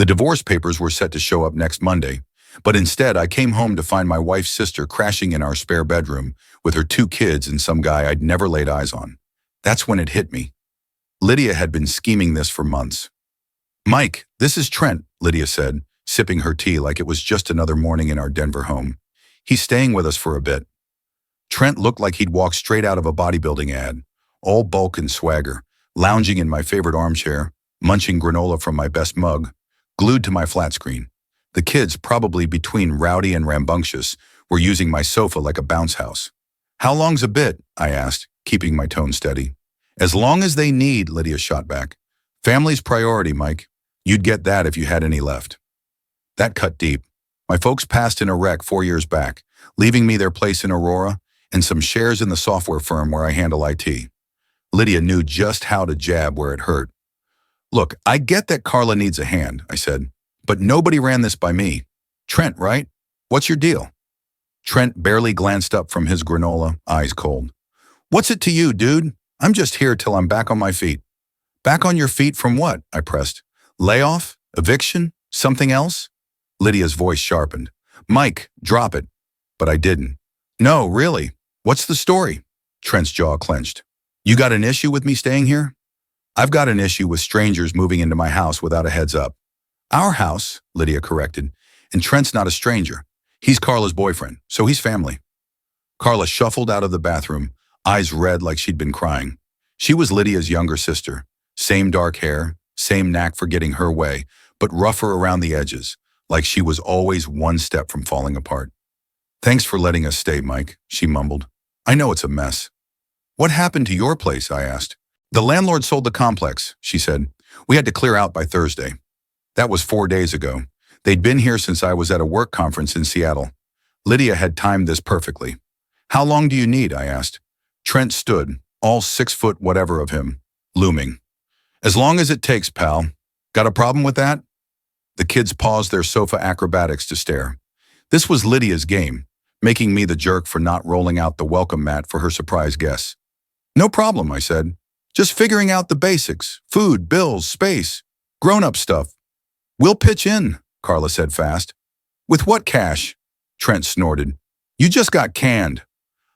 The divorce papers were set to show up next Monday, but instead I came home to find my wife's sister crashing in our spare bedroom with her 2 kids and some guy I'd never laid eyes on. That's when it hit me. Lydia had been scheming this for months. "Mike, this is Trent," Lydia said, sipping her tea like it was just another morning in our Denver home. "He's staying with us for a bit." Trent looked like he'd walked straight out of a bodybuilding ad, all bulk and swagger, lounging in my favorite armchair, munching granola from my best mug, glued to my flat screen. The kids, probably between rowdy and rambunctious, were using my sofa like a bounce house. "How long's a bit?" I asked, keeping my tone steady. "As long as they need," Lydia shot back. "Family's priority, Mike. You'd get that if you had any left." That cut deep. My folks passed in a wreck 4 years back, leaving me their place in Aurora and some shares in the software firm where I handle IT. Lydia knew just how to jab where it hurt. "Look, I get that Carla needs a hand," I said, "but nobody ran this by me. Trent, right? What's your deal?" Trent barely glanced up from his granola, eyes cold. "What's it to you, dude? I'm just here till I'm back on my feet." "Back on your feet from what?" I pressed. "Layoff? Eviction? Something else?" Lydia's voice sharpened. "Mike, drop it." But I didn't. "No, really. What's the story?" Trent's jaw clenched. "You got an issue with me staying here?" "I've got an issue with strangers moving into my house without a heads up." "Our house," Lydia corrected. "And Trent's not a stranger. He's Carla's boyfriend, so he's family." Carla shuffled out of the bathroom, eyes red like she'd been crying. She was Lydia's younger sister. Same dark hair, same knack for getting her way, but rougher around the edges, like she was always one step from falling apart. "Thanks for letting us stay, Mike," she mumbled. "I know it's a mess." "What happened to your place?" I asked. "The landlord sold the complex," she said. "We had to clear out by Thursday." That was 4 days ago. They'd been here since I was at a work conference in Seattle. Lydia had timed this perfectly. "How long do you need?" I asked. Trent stood, all 6 foot whatever of him, looming. "As long as it takes, pal. Got a problem with that?" The kids paused their sofa acrobatics to stare. This was Lydia's game, making me the jerk for not rolling out the welcome mat for her surprise guests. "No problem," I said. "Just figuring out the basics. Food, bills, space. Grown-up stuff." "We'll pitch in," Carla said fast. "With what cash?" Trent snorted. "You just got canned."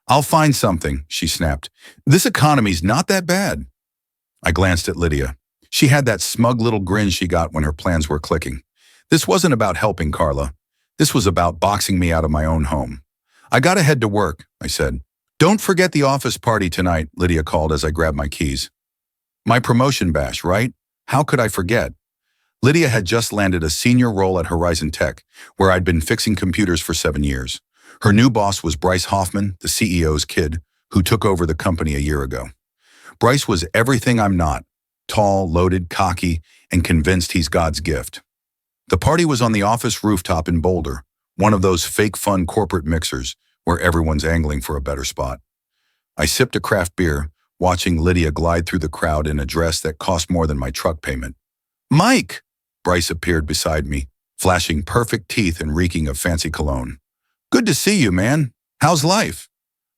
"I'll find something," she snapped. "This economy's not that bad." I glanced at Lydia. She had that smug little grin she got when her plans were clicking. This wasn't about helping Carla. This was about boxing me out of my own home. "I gotta head to work," I said. "Don't forget the office party tonight," Lydia called as I grabbed my keys. My promotion bash, right? How could I forget? Lydia had just landed a senior role at Horizon Tech, where I'd been fixing computers for 7 years. Her new boss was Bryce Hoffman, the CEO's kid, who took over the company a year ago. Bryce was everything I'm not: tall, loaded, cocky, and convinced he's God's gift. The party was on the office rooftop in Boulder, one of those fake fun corporate mixers where everyone's angling for a better spot. I sipped a craft beer, watching Lydia glide through the crowd in a dress that cost more than my truck payment. "Mike!" Bryce appeared beside me, flashing perfect teeth and reeking of fancy cologne. "Good to see you, man. How's life?"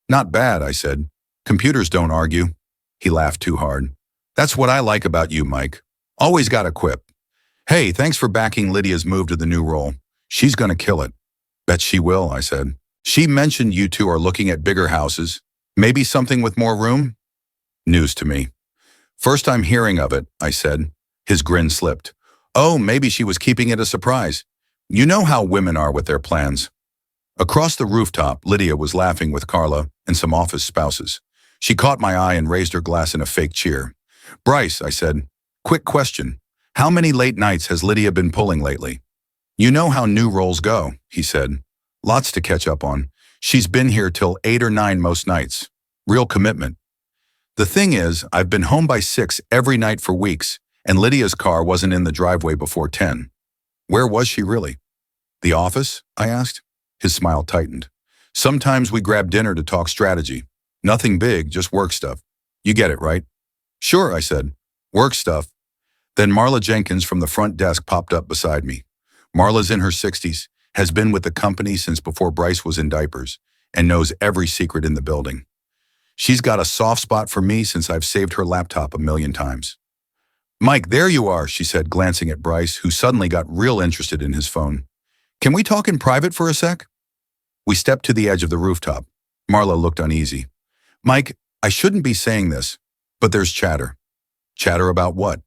"Not bad," I said. "Computers don't argue." He laughed too hard. "That's what I like about you, Mike. Always got a quip." "Hey, thanks for backing Lydia's move to the new role. She's gonna kill it." "Bet she will," I said. "She mentioned you two are looking at bigger houses. Maybe something with more room?" News to me. "First I'm hearing of it," I said. His grin slipped. "Oh, maybe she was keeping it a surprise. You know how women are with their plans." Across the rooftop, Lydia was laughing with Carla and some office spouses. She caught my eye and raised her glass in a fake cheer. "Bryce," I said, "quick question. How many late nights has Lydia been pulling lately?" "You know how new roles go," he said. "Lots to catch up on. She's been here till 8 or 9 most nights. Real commitment." "The thing is, I've been home by 6 every night for weeks, and Lydia's car wasn't in the driveway before 10. "Where was she really?" "The office?" I asked. His smile tightened. "Sometimes we grab dinner to talk strategy. Nothing big, just work stuff. You get it, right?" "Sure," I said. "Work stuff." Then Marla Jenkins from the front desk popped up beside me. Marla's in her 60s, has been with the company since before Bryce was in diapers, and knows every secret in the building. She's got a soft spot for me since I've saved her laptop a million times. Mike, there you are, she said, glancing at Bryce, who suddenly got real interested in his phone. Can we talk in private for a sec? We stepped to the edge of the rooftop. Marla looked uneasy. Mike, I shouldn't be saying this, but there's chatter. Chatter about what?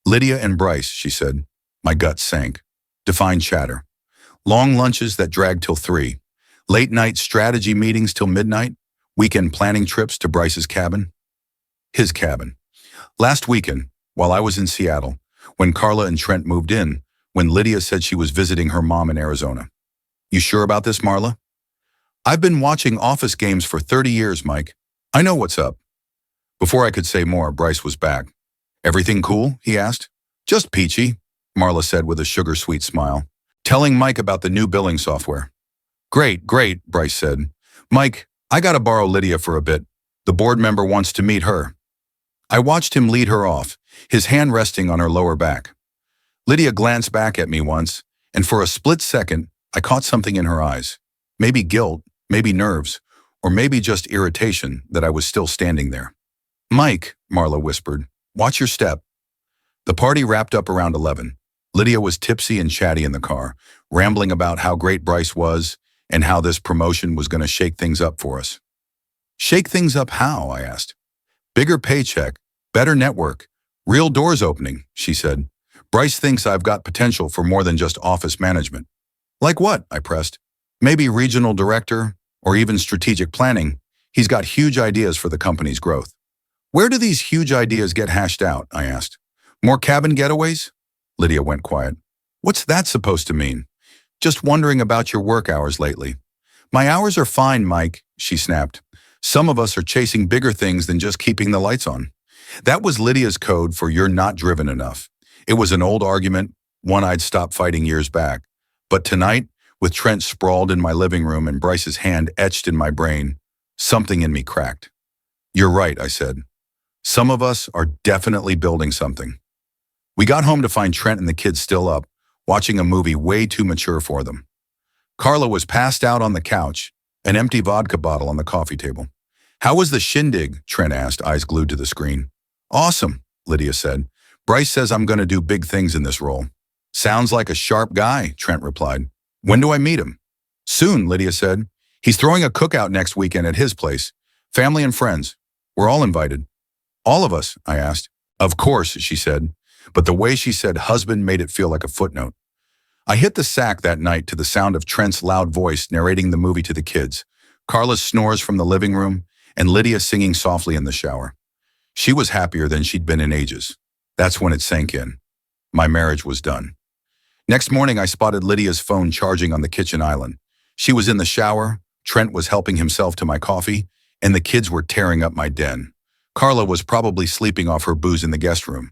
Lydia and Bryce, she said. My gut sank. Define chatter. Long lunches that dragged till 3. Late night strategy meetings till midnight. Weekend planning trips to Bryce's cabin. His cabin. Last weekend, while I was in Seattle, when Carla and Trent moved in, when Lydia said she was visiting her mom in Arizona. You sure about this, Marla? I've been watching Office games for 30 years, Mike. I know what's up. Before I could say more, Bryce was back. Everything cool? He asked. Just peachy, Marla said with a sugar-sweet smile, telling Mike about the new billing software. Great, great, Bryce said. Mike, I gotta borrow Lydia for a bit. The board member wants to meet her. I watched him lead her off, his hand resting on her lower back. Lydia glanced back at me once, and for a split second, I caught something in her eyes. Maybe guilt, maybe nerves, or maybe just irritation that I was still standing there. Mike, Marla whispered, watch your step. The party wrapped up around 11. Lydia was tipsy and chatty in the car, rambling about how great Bryce was and how this promotion was going to shake things up for us. Shake things up how? I asked. Bigger paycheck, better network, real doors opening, she said. Bryce thinks I've got potential for more than just office management. Like what? I pressed. Maybe regional director or even strategic planning. He's got huge ideas for the company's growth. Where do these huge ideas get hashed out? I asked. More cabin getaways? Lydia went quiet. What's that supposed to mean? Just wondering about your work hours lately. My hours are fine, Mike, she snapped. Some of us are chasing bigger things than just keeping the lights on. That was Lydia's code for you're not driven enough. It was an old argument, one I'd stopped fighting years back. But tonight, with Trent sprawled in my living room and Bryce's hand etched in my brain, something in me cracked. You're right, I said. Some of us are definitely building something. We got home to find Trent and the kids still up, watching a movie way too mature for them. Carla was passed out on the couch, an empty vodka bottle on the coffee table. How was the shindig? Trent asked, eyes glued to the screen. Awesome, Lydia said. Bryce says I'm going to do big things in this role. Sounds like a sharp guy, Trent replied. When do I meet him? Soon, Lydia said. He's throwing a cookout next weekend at his place. Family and friends. We're all invited. All of us, I asked. Of course, she said. But the way she said husband made it feel like a footnote. I hit the sack that night to the sound of Trent's loud voice narrating the movie to the kids, Carla's snores from the living room, and Lydia singing softly in the shower. She was happier than she'd been in ages. That's when it sank in. My marriage was done. Next morning, I spotted Lydia's phone charging on the kitchen island. She was in the shower, Trent was helping himself to my coffee, and the kids were tearing up my den. Carla was probably sleeping off her booze in the guest room.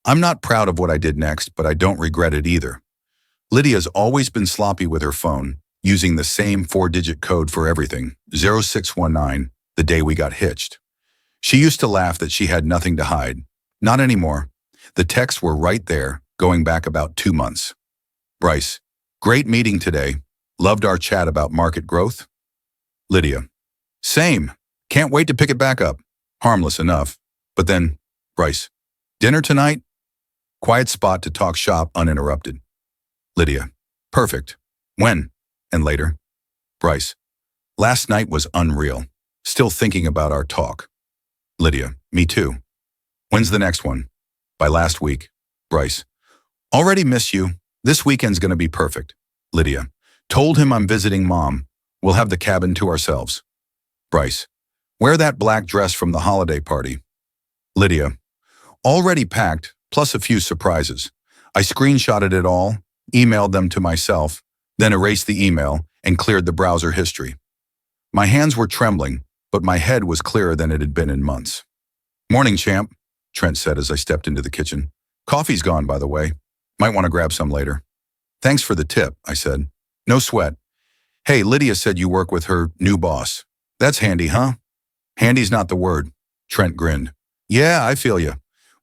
I'm not proud of what I did next, but I don't regret it either. Lydia's always been sloppy with her phone, using the same 4-digit code for everything, 0619, the day we got hitched. She used to laugh that she had nothing to hide. Not anymore. The texts were right there, going back about 2 months. Bryce, great meeting today. Loved our chat about market growth. Lydia, same. Can't wait to pick it back up. Harmless enough. But then, Bryce, dinner tonight? Quiet spot to talk shop uninterrupted. Lydia, perfect. When? And later. Bryce, last night was unreal. Still thinking about our talk. Lydia, me too. When's the next one? By last week. Bryce, already miss you. This weekend's gonna be perfect. Lydia, told him I'm visiting mom. We'll have the cabin to ourselves. Bryce, wear that black dress from the holiday party. Lydia, already packed, plus a few surprises. I screenshotted it all, emailed them to myself, then erased the email and cleared the browser history. My hands were trembling, but my head was clearer than it had been in months. Morning, champ, Trent said as I stepped into the kitchen. Coffee's gone, by the way. Might want to grab some later. Thanks for the tip, I said. No sweat. Hey, Lydia said you work with her new boss. That's handy, huh? Handy's not the word. Trent grinned. Yeah, I feel you.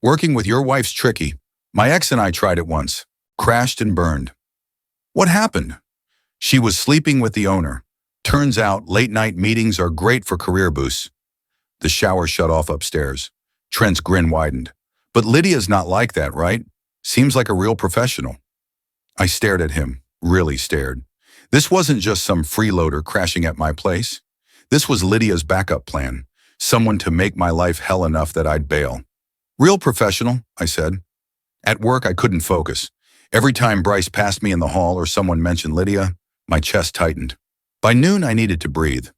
Working with your wife's tricky. My ex and I tried it once. Crashed and burned. What happened? She was sleeping with the owner. Turns out late-night meetings are great for career boosts. The shower shut off upstairs. Trent's grin widened. But Lydia's not like that, right? Seems like a real professional. I stared at him, really stared. This wasn't just some freeloader crashing at my place. This was Lydia's backup plan, someone to make my life hell enough that I'd bail. Real professional, I said. At work, I couldn't focus. Every time Bryce passed me in the hall or someone mentioned Lydia, my chest tightened. By noon, I needed to breathe.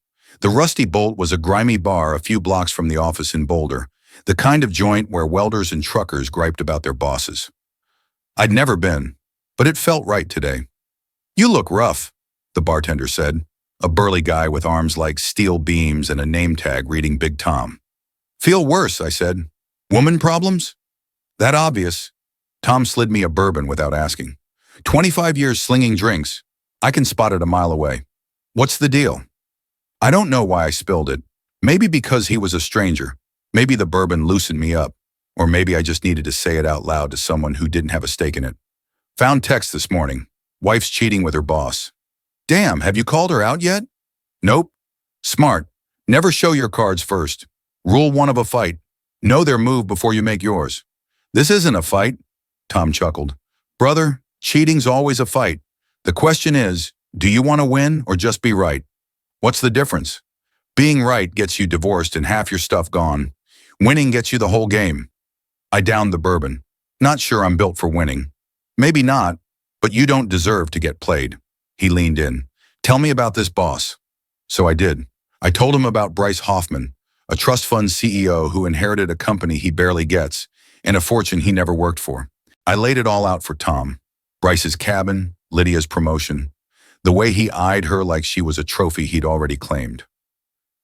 The Rusty Bolt was a grimy bar a few blocks from the office in Boulder, the kind of joint where welders and truckers griped about their bosses. I'd never been, but it felt right today. You look rough, the bartender said, a burly guy with arms like steel beams and a name tag reading Big Tom. Feel worse, I said. Woman problems? That obvious. Tom slid me a bourbon without asking. 25 years slinging drinks. I can spot it a mile away. What's the deal? I don't know why I spilled it. Maybe because he was a stranger. Maybe the bourbon loosened me up. Or maybe I just needed to say it out loud to someone who didn't have a stake in it. Found text this morning. Wife's cheating with her boss. Damn, have you called her out yet? Nope. Smart. Never show your cards first. Rule 1 of a fight. Know their move before you make yours. This isn't a fight, Tom chuckled. Brother, cheating's always a fight. The question is, do you want to win or just be right? What's the difference? Being right gets you divorced and half your stuff gone. Winning gets you the whole game. I downed the bourbon. Not sure I'm built for winning. Maybe not, but you don't deserve to get played. He leaned in. Tell me about this boss. So I did. I told him about Bryce Hoffman, a trust fund CEO who inherited a company he barely gets and a fortune he never worked for. I laid it all out for Tom. Bryce's cabin, Lydia's promotion, the way he eyed her like she was a trophy he'd already claimed.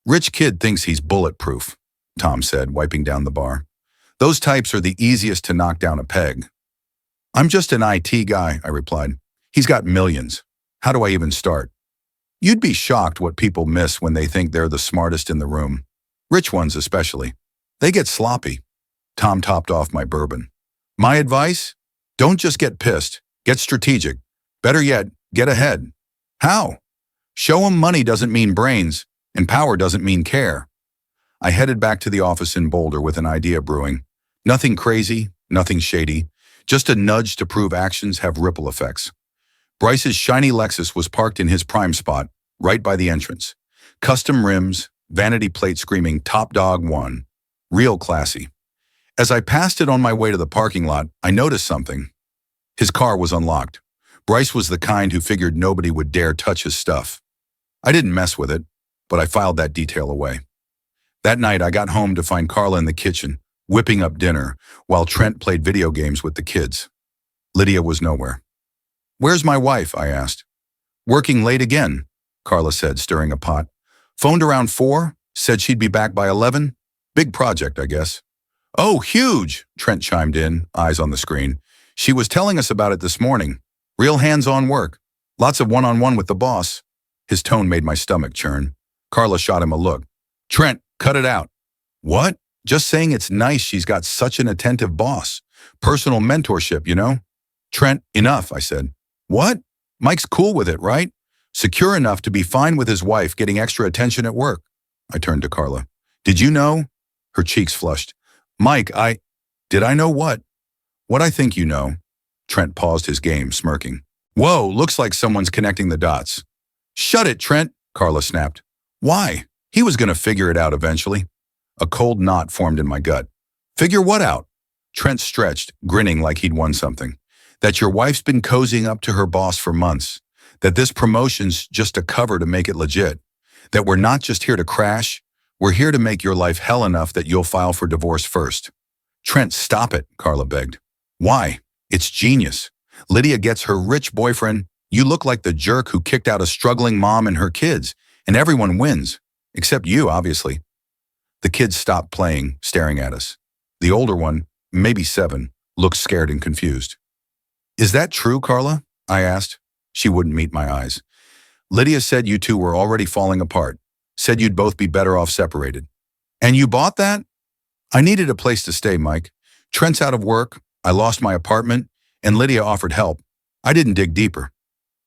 Rich kid thinks he's bulletproof, Tom said, wiping down the bar. Those types are the easiest to knock down a peg. I'm just an IT guy, I replied. He's got millions. How do I even start? You'd be shocked what people miss when they think they're the smartest in the room. Rich ones especially. They get sloppy. Tom topped off my bourbon. My advice? Don't just get pissed. Get strategic. Better yet, get ahead. How? Show 'em money doesn't mean brains, and power doesn't mean care. I headed back to the office in Boulder with an idea brewing. Nothing crazy, nothing shady, just a nudge to prove actions have ripple effects. Bryce's shiny Lexus was parked in his prime spot, right by the entrance. Custom rims, vanity plate screaming Top Dog 1. Real classy. As I passed it on my way to the parking lot, I noticed something. His car was unlocked. Bryce was the kind who figured nobody would dare touch his stuff. I didn't mess with it, but I filed that detail away. That night, I got home to find Carla in the kitchen, whipping up dinner, while Trent played video games with the kids. Lydia was nowhere. Where's my wife? I asked. Working late again, Carla said, stirring a pot. Phoned around 4, said she'd be back by 11. Big project, I guess. Oh, huge, Trent chimed in, eyes on the screen. She was telling us about it this morning. Real hands-on work. Lots of one-on-one with the boss. His tone made my stomach churn. Carla shot him a look. Trent, cut it out. What? Just saying it's nice she's got such an attentive boss. Personal mentorship, you know? Trent, enough, I said. What? Mike's cool with it, right? Secure enough to be fine with his wife getting extra attention at work. I turned to Carla. Did you know? Her cheeks flushed. Mike, Did I know what? What I think you know. Trent paused his game, smirking. Whoa, looks like someone's connecting the dots. Shut it, Trent, Carla snapped. Why? He was going to figure it out eventually. A cold knot formed in my gut. Figure what out? Trent stretched, grinning like he'd won something. That your wife's been cozying up to her boss for months. That this promotion's just a cover to make it legit. That we're not just here to crash. We're here to make your life hell enough that you'll file for divorce first. Trent, stop it, Carla begged. Why? It's genius. Lydia gets her rich boyfriend. You look like the jerk who kicked out a struggling mom and her kids, and everyone wins. Except you, obviously. The kids stopped playing, staring at us. The older one, maybe 7, looked scared and confused. Is that true, Carla? I asked. She wouldn't meet my eyes. Lydia said you two were already falling apart. Said you'd both be better off separated. And you bought that? I needed a place to stay, Mike. Trent's out of work. I lost my apartment, and Lydia offered help. I didn't dig deeper.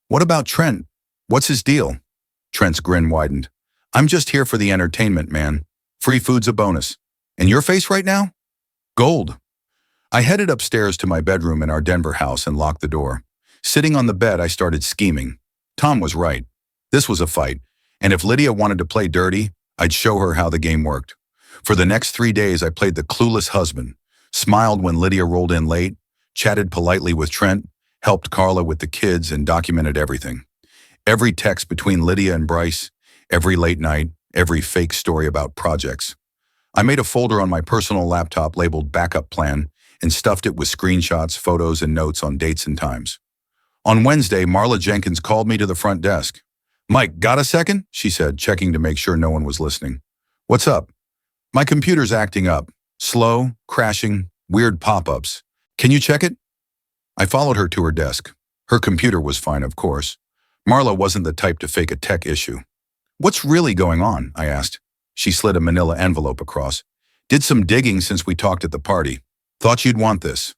What about Trent? What's his deal? Trent's grin widened. I'm just here for the entertainment, man. Free food's a bonus. And your face right now? Gold. I headed upstairs to my bedroom in our Denver house and locked the door. Sitting on the bed, I started scheming. Tom was right. This was a fight, and if Lydia wanted to play dirty, I'd show her how the game worked. For the next 3 days, I played the clueless husband, smiled when Lydia rolled in late, chatted politely with Trent, helped Carla with the kids, and documented everything. Every text between Lydia and Bryce, every late night, every fake story about projects. I made a folder on my personal laptop labeled Backup Plan and stuffed it with screenshots, photos, and notes on dates and times. On Wednesday, Marla Jenkins called me to the front desk. "Mike, got a second?" she said, checking to make sure no one was listening. "What's up?" "My computer's acting up. Slow, crashing, weird pop-ups. Can you check it?" I followed her to her desk. Her computer was fine, of course. Marla wasn't the type to fake a tech issue. "What's really going on?" I asked. She slid a manila envelope across. "Did some digging since we talked at the party. Thought you'd want this."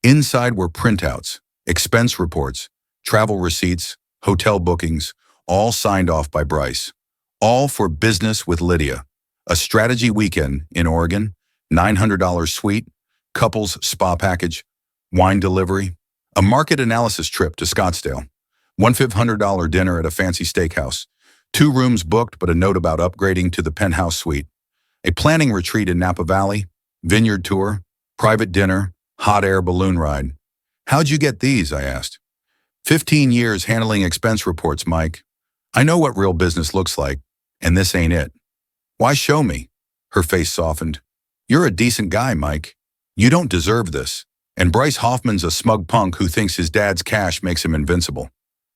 Inside were printouts, expense reports, travel receipts, hotel bookings, all signed off by Bryce. All for business with Lydia. A strategy weekend in Oregon, $900 suite, couples spa package, wine delivery, a market analysis trip to Scottsdale, $1,500 dinner at a fancy steakhouse, 2 rooms booked but a note about upgrading to the penthouse suite, a planning retreat in Napa Valley, vineyard tour, private dinner, hot air balloon ride. "How'd you get these?" I asked. 15 years handling expense reports, Mike. I know what real business looks like, and this ain't it." "Why show me?" Her face softened. "You're a decent guy, Mike. You don't deserve this. And Bryce Hoffman's a smug punk who thinks his dad's cash makes him invincible."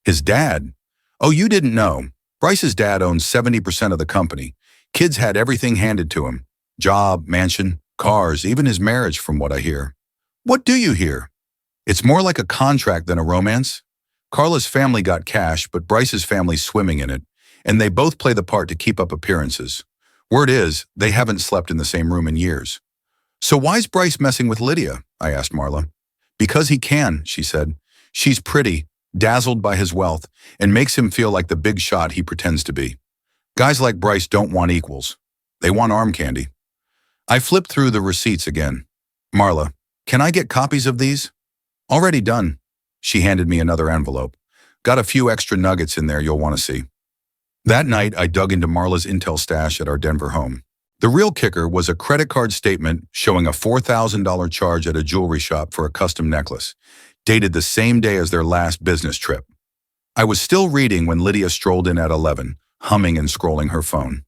"His dad?" "Oh, you didn't know. Bryce's dad owns 70% of the company. Kids had everything handed to him. Job, mansion, cars, even his marriage, from what I hear." "What do you hear?" "It's more like a contract than a romance. Carla's family got cash, but Bryce's family's swimming in it, and they both play the part to keep up appearances. Word is, they haven't slept in the same room in years." "So why's Bryce messing with Lydia?" I asked Marla. "Because he can," she said. "She's pretty, dazzled by his wealth, and makes him feel like the big shot he pretends to be. Guys like Bryce don't want equals. They want arm candy." I flipped through the receipts again. "Marla, can I get copies of these?" "Already done." She handed me another envelope. "Got a few extra nuggets in there you'll want to see." That night, I dug into Marla's intel stash at our Denver home. The real kicker was a credit card statement showing a $4,000 charge at a jewelry shop for a custom necklace, dated the same day as their last business trip. I was still reading when Lydia strolled in at 11, humming and scrolling her phone.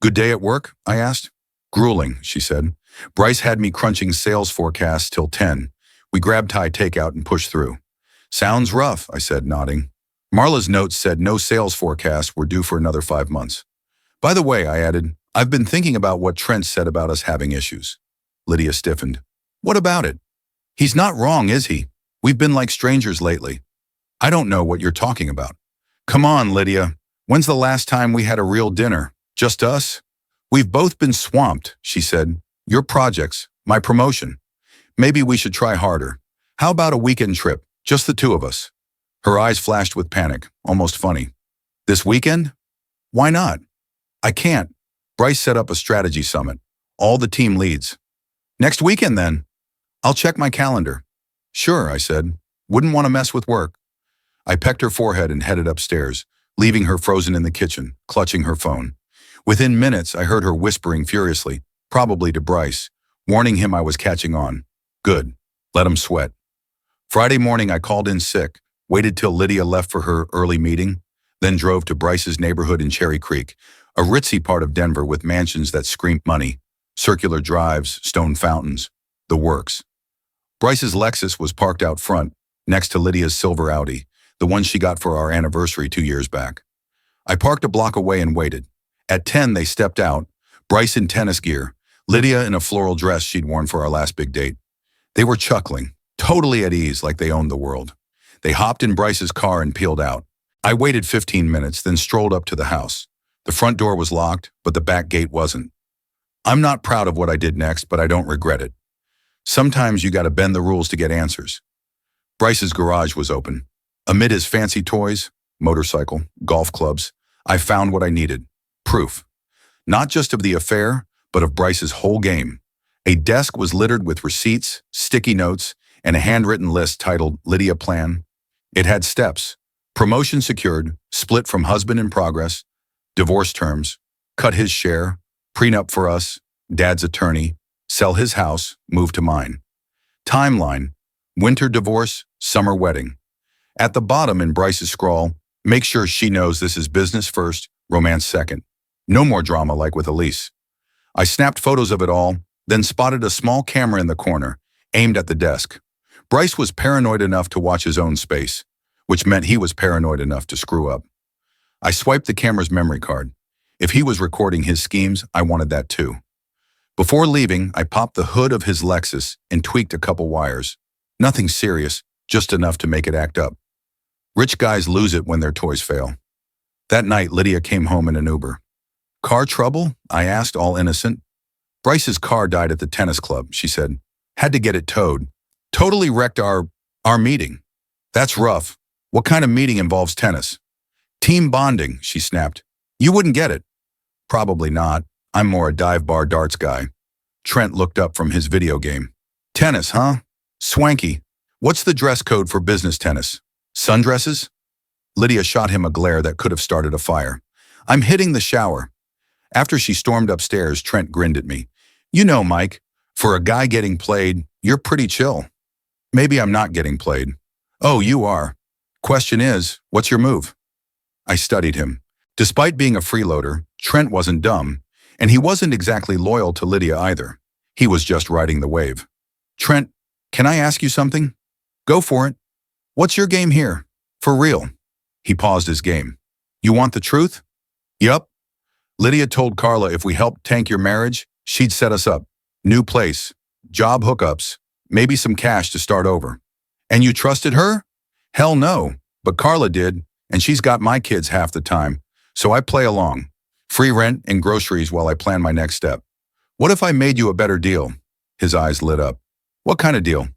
"Good day at work?" I asked. "Grueling," she said. "Bryce had me crunching sales forecasts till 10. We grabbed Thai takeout and pushed through." "Sounds rough," I said, nodding. Marla's notes said no sales forecasts were due for another 5 months. "By the way," I added, "I've been thinking about what Trent said about us having issues." Lydia stiffened. "What about it?" "He's not wrong, is he? We've been like strangers lately." "I don't know what you're talking about." "Come on, Lydia. When's the last time we had a real dinner? Just us?" "We've both been swamped," she said. "Your projects, my promotion. Maybe we should try harder. How about a weekend trip, just the 2 of us?" Her eyes flashed with panic, almost funny. "This weekend?" "Why not?" "I can't. Bryce set up a strategy summit. All the team leads." "Next weekend, then." "I'll check my calendar." "Sure," I said. "Wouldn't want to mess with work." I pecked her forehead and headed upstairs, leaving her frozen in the kitchen, clutching her phone. Within minutes, I heard her whispering furiously, probably to Bryce, warning him I was catching on. Good. Let him sweat. Friday morning, I called in sick, waited till Lydia left for her early meeting, then drove to Bryce's neighborhood in Cherry Creek, a ritzy part of Denver with mansions that screamed money, circular drives, stone fountains, the works. Bryce's Lexus was parked out front, next to Lydia's silver Audi, the one she got for our anniversary 2 years back. I parked a block away and waited. At 10, they stepped out, Bryce in tennis gear, Lydia in a floral dress she'd worn for our last big date. They were chuckling, totally at ease like they owned the world. They hopped in Bryce's car and peeled out. I waited 15 minutes, then strolled up to the house. The front door was locked, but the back gate wasn't. I'm not proud of what I did next, but I don't regret it. Sometimes you gotta bend the rules to get answers. Bryce's garage was open. Amid his fancy toys, motorcycle, golf clubs, I found what I needed. Proof. Not just of the affair, but of Bryce's whole game. A desk was littered with receipts, sticky notes, and a handwritten list titled Lydia Plan. It had steps: promotion secured, split from husband in progress, divorce terms, cut his share, prenup for us, dad's attorney, sell his house, move to mine. Timeline: winter divorce, summer wedding. At the bottom in Bryce's scrawl, make sure she knows this is business first, romance second. No more drama like with Elise. I snapped photos of it all, then spotted a small camera in the corner, aimed at the desk. Bryce was paranoid enough to watch his own space, which meant he was paranoid enough to screw up. I swiped the camera's memory card. If he was recording his schemes, I wanted that too. Before leaving, I popped the hood of his Lexus and tweaked a couple wires. Nothing serious, just enough to make it act up. Rich guys lose it when their toys fail. That night, Lydia came home in an Uber. Car trouble? I asked, all innocent. Bryce's car died at the tennis club, she said. Had to get it towed. Totally wrecked our meeting. That's rough. What kind of meeting involves tennis? Team bonding, she snapped. You wouldn't get it. Probably not. I'm more a dive bar darts guy. Trent looked up from his video game. Tennis, huh? Swanky. What's the dress code for business tennis? Sundresses? Lydia shot him a glare that could have started a fire. I'm hitting the shower. After she stormed upstairs, Trent grinned at me. You know, Mike, for a guy getting played, you're pretty chill. Maybe I'm not getting played. Oh, you are. Question is, what's your move? I studied him. Despite being a freeloader, Trent wasn't dumb, and he wasn't exactly loyal to Lydia either. He was just riding the wave. Trent, can I ask you something? Go for it. What's your game here? For real. He paused his game. You want the truth? Yup. Lydia told Carla if we helped tank your marriage, she'd set us up. New place, job hookups, maybe some cash to start over. And you trusted her? Hell no, but Carla did, and she's got my kids half the time, so I play along. Free rent and groceries while I plan my next step. What if I made you a better deal? His eyes lit up. What kind of deal?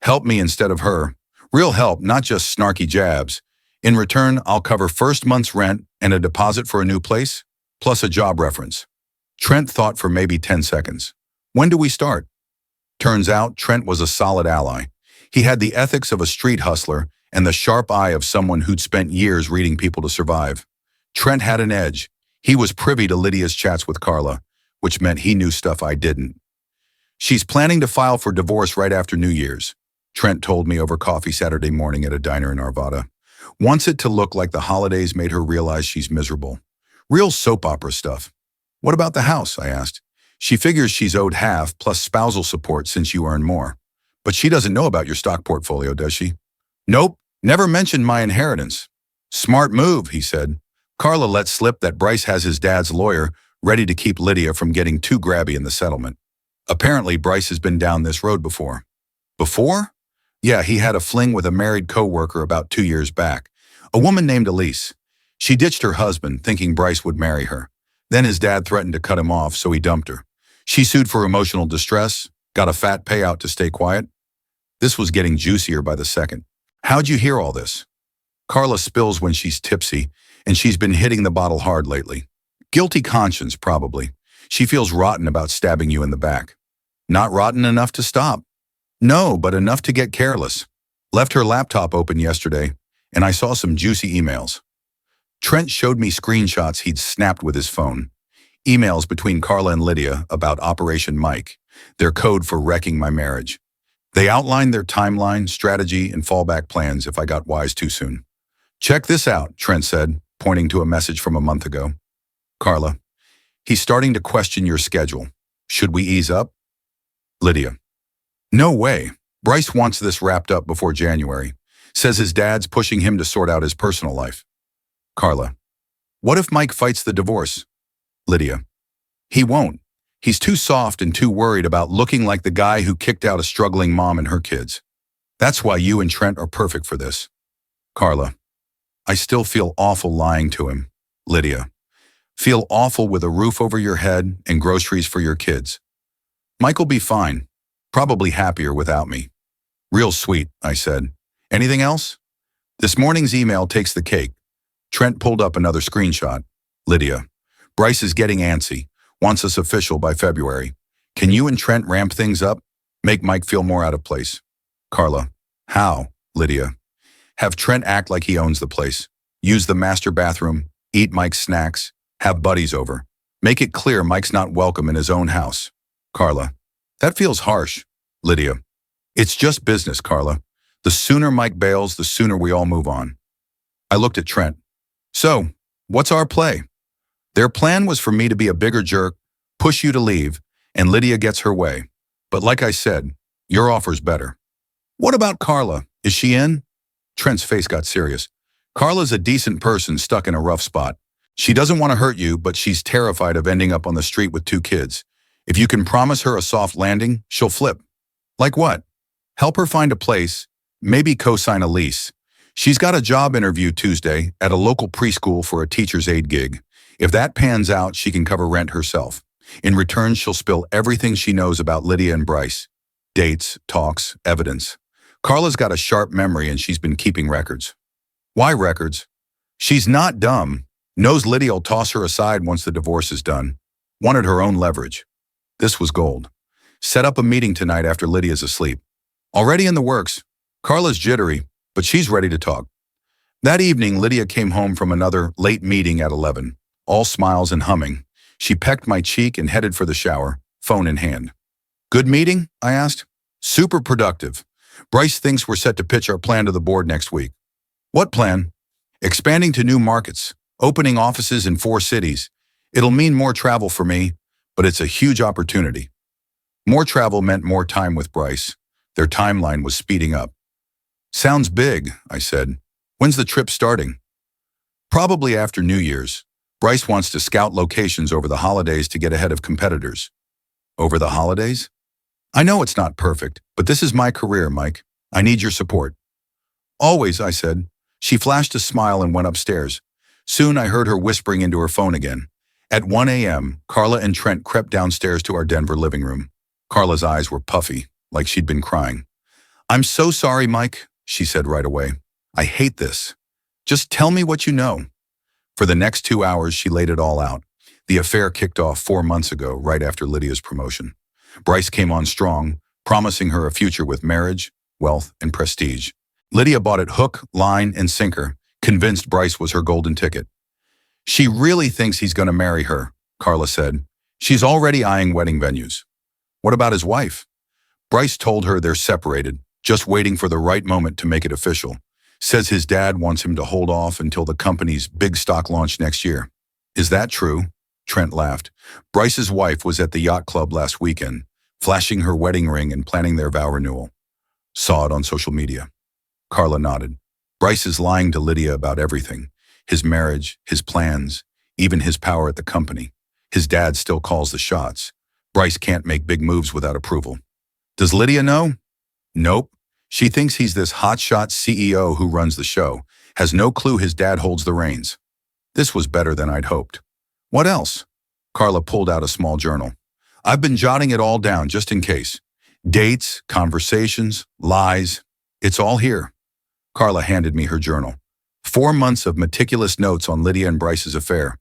Help me instead of her. Real help, not just snarky jabs. In return, I'll cover first month's rent and a deposit for a new place, plus a job reference. Trent thought for maybe 10 seconds. When do we start? Turns out Trent was a solid ally. He had the ethics of a street hustler and the sharp eye of someone who'd spent years reading people to survive. Trent had an edge. He was privy to Lydia's chats with Carla, which meant he knew stuff I didn't. She's planning to file for divorce right after New Year's, Trent told me over coffee Saturday morning at a diner in Arvada. Wants it to look like the holidays made her realize she's miserable. Real soap opera stuff. What about the house? I asked. She figures she's owed half plus spousal support since you earn more. But she doesn't know about your stock portfolio, does she? Nope, never mentioned my inheritance. Smart move, he said. Carla let slip that Bryce has his dad's lawyer ready to keep Lydia from getting too grabby in the settlement. Apparently, Bryce has been down this road before. Before? Yeah, he had a fling with a married co-worker about 2 years back. A woman named Elise. She ditched her husband, thinking Bryce would marry her. Then his dad threatened to cut him off, so he dumped her. She sued for emotional distress, got a fat payout to stay quiet. This was getting juicier by the second. How'd you hear all this? Carla spills when she's tipsy, and she's been hitting the bottle hard lately. Guilty conscience, probably. She feels rotten about stabbing you in the back. Not rotten enough to stop. No, but enough to get careless. Left her laptop open yesterday, and I saw some juicy emails. Trent showed me screenshots he'd snapped with his phone. Emails between Carla and Lydia about Operation Mike, their code for wrecking my marriage. They outlined their timeline, strategy, and fallback plans if I got wise too soon. Check this out, Trent said, pointing to a message from a month ago. Carla, he's starting to question your schedule. Should we ease up? Lydia, no way. Bryce wants this wrapped up before January. Says his dad's pushing him to sort out his personal life. Carla, what if Mike fights the divorce? Lydia, he won't. He's too soft and too worried about looking like the guy who kicked out a struggling mom and her kids. That's why you and Trent are perfect for this. Carla, I still feel awful lying to him. Lydia, feel awful with a roof over your head and groceries for your kids. Mike'll be fine, probably happier without me. Real sweet, I said. Anything else? This morning's email takes the cake. Trent pulled up another screenshot. Lydia, Bryce is getting antsy, wants us official by February. Can you and Trent ramp things up? Make Mike feel more out of place. Carla. How? Lydia. Have Trent act like he owns the place. Use the master bathroom, eat Mike's snacks, have buddies over. Make it clear Mike's not welcome in his own house. Carla. That feels harsh. Lydia. It's just business, Carla. The sooner Mike bails, the sooner we all move on. I looked at Trent. So, what's our play? Their plan was for me to be a bigger jerk, push you to leave, and Lydia gets her way. But like I said, your offer's better. What about Carla? Is she in? Trent's face got serious. Carla's a decent person stuck in a rough spot. She doesn't want to hurt you, but she's terrified of ending up on the street with 2 kids. If you can promise her a soft landing, she'll flip. Like what? Help her find a place, maybe co-sign a lease. She's got a job interview Tuesday at a local preschool for a teacher's aide gig. If that pans out, she can cover rent herself. In return, she'll spill everything she knows about Lydia and Bryce. Dates, talks, evidence. Carla's got a sharp memory and she's been keeping records. Why records? She's not dumb. Knows Lydia'll toss her aside once the divorce is done. Wanted her own leverage. This was gold. Set up a meeting tonight after Lydia's asleep. Already in the works. Carla's jittery, but she's ready to talk. That evening, Lydia came home from another late meeting at 11. All smiles and humming. She pecked my cheek and headed for the shower, phone in hand. Good meeting? I asked. Super productive. Bryce thinks we're set to pitch our plan to the board next week. What plan? Expanding to new markets, opening offices in 4 cities. It'll mean more travel for me, but it's a huge opportunity. More travel meant more time with Bryce. Their timeline was speeding up. Sounds big, I said. When's the trip starting? Probably after New Year's. Bryce wants to scout locations over the holidays to get ahead of competitors. Over the holidays? I know it's not perfect, but this is my career, Mike. I need your support. Always, I said. She flashed a smile and went upstairs. Soon I heard her whispering into her phone again. At 1 a.m., Carla and Trent crept downstairs to our Denver living room. Carla's eyes were puffy, like she'd been crying. I'm so sorry, Mike, she said right away. I hate this. Just tell me what you know. For the next 2 hours, she laid it all out. The affair kicked off 4 months ago, right after Lydia's promotion. Bryce came on strong, promising her a future with marriage, wealth, and prestige. Lydia bought it hook, line, and sinker, convinced Bryce was her golden ticket. She really thinks he's going to marry her, Carla said. She's already eyeing wedding venues. What about his wife? Bryce told her they're separated, just waiting for the right moment to make it official. Says his dad wants him to hold off until the company's big stock launch next year. Is that true? Trent laughed. Bryce's wife was at the yacht club last weekend, flashing her wedding ring and planning their vow renewal. Saw it on social media. Carla nodded. Bryce is lying to Lydia about everything. His marriage, his plans, even his power at the company. His dad still calls the shots. Bryce can't make big moves without approval. Does Lydia know? Nope. She thinks he's this hotshot CEO who runs the show, has no clue his dad holds the reins. This was better than I'd hoped. What else? Carla pulled out a small journal. I've been jotting it all down just in case. Dates, conversations, lies. It's all here. Carla handed me her journal. 4 months of meticulous notes on Lydia and Bryce's affair.